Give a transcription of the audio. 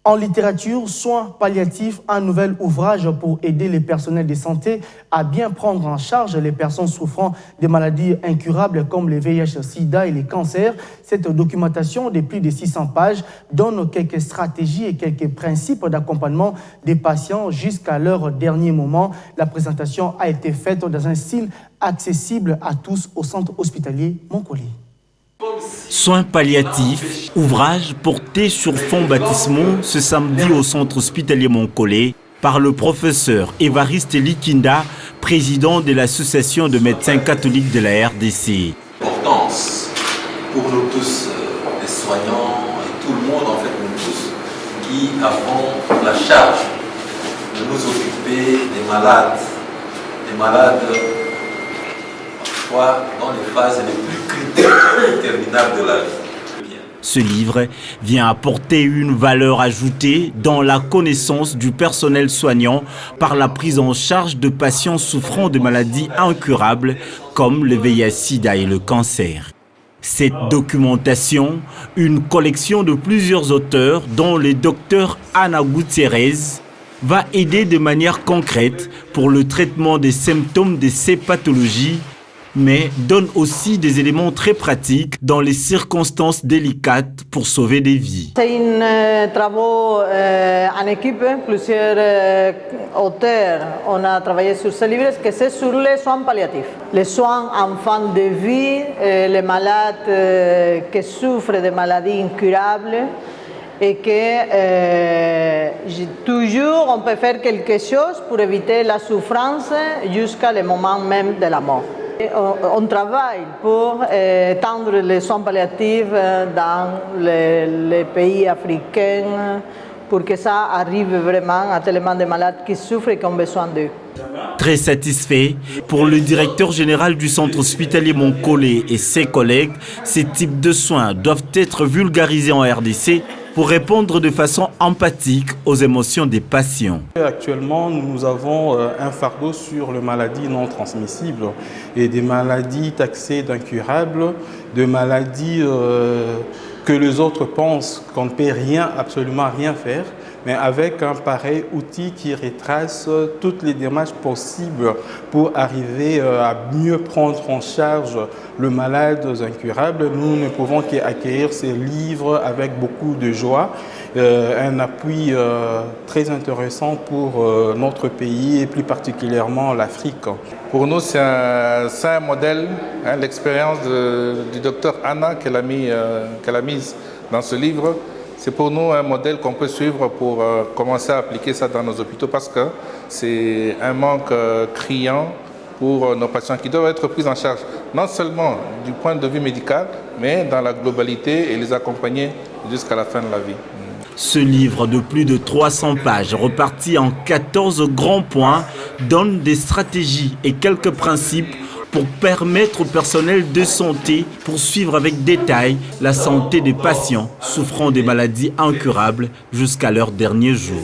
En littérature, soins palliatifs, un nouvel ouvrage pour aider les personnels de santé à bien prendre en charge les personnes souffrant de maladies incurables comme les VIH-Sida et les cancers. Cette documentation de plus de 600 pages donne quelques stratégies et quelques principes d'accompagnement des patients jusqu'à leur dernier moment. La présentation a été faite dans un style accessible à tous au centre hospitalier Montcollet. Soins palliatifs, ouvrage porté sur fond baptismaux ce samedi au centre hospitalier Montcollet par le professeur Évariste Likinda, président de l'association de médecins catholiques de la RDC. L'importance pour nous tous, les soignants et tout le monde, en fait nous tous, qui avons la charge de nous occuper des malades parfois dans les phases les plus critiques et terminables de la vie. Ce livre vient apporter une valeur ajoutée dans la connaissance du personnel soignant par la prise en charge de patients souffrant de maladies incurables comme le VIH-Sida et le cancer. Cette documentation, une collection de plusieurs auteurs dont le docteur Ana Gutiérrez, va aider de manière concrète pour le traitement des symptômes de ces pathologies, mais donne aussi des éléments très pratiques dans les circonstances délicates pour sauver des vies. C'est un travail en équipe, plusieurs auteurs. On a travaillé sur ce livre que c'est sur les soins palliatifs. Les soins en fin de vie, les malades qui souffrent de maladies incurables et que toujours on peut faire quelque chose pour éviter la souffrance jusqu'à le moment même de la mort. On travaille pour étendre les soins palliatifs dans les pays africains pour que ça arrive vraiment à tellement de malades qui souffrent et qui ont besoin d'eux. Très satisfait, pour le directeur général du centre hospitalier Montcollet et ses collègues, ces types de soins doivent être vulgarisés en RDC pour répondre de façon empathique aux émotions des patients. Actuellement, nous avons un fardeau sur les maladies non transmissibles et des maladies taxées d'incurables, de maladies que les autres pensent qu'on ne peut absolument rien faire. Mais avec un pareil outil qui retrace toutes les démarches possibles pour arriver à mieux prendre en charge le malade incurable, nous ne pouvons qu'accueillir ces livres avec beaucoup de joie, un appui très intéressant pour notre pays et plus particulièrement l'Afrique. Pour nous, c'est un modèle, hein, l'expérience du docteur Anna qu'elle a mise dans ce livre. C'est pour nous un modèle qu'on peut suivre pour commencer à appliquer ça dans nos hôpitaux parce que c'est un manque criant pour nos patients qui doivent être pris en charge, non seulement du point de vue médical, mais dans la globalité et les accompagner jusqu'à la fin de la vie. Ce livre de plus de 300 pages, reparti en 14 grands points, donne des stratégies et quelques principes pour permettre au personnel de santé pour suivre avec détail la santé des patients souffrant des maladies incurables jusqu'à leur dernier jour.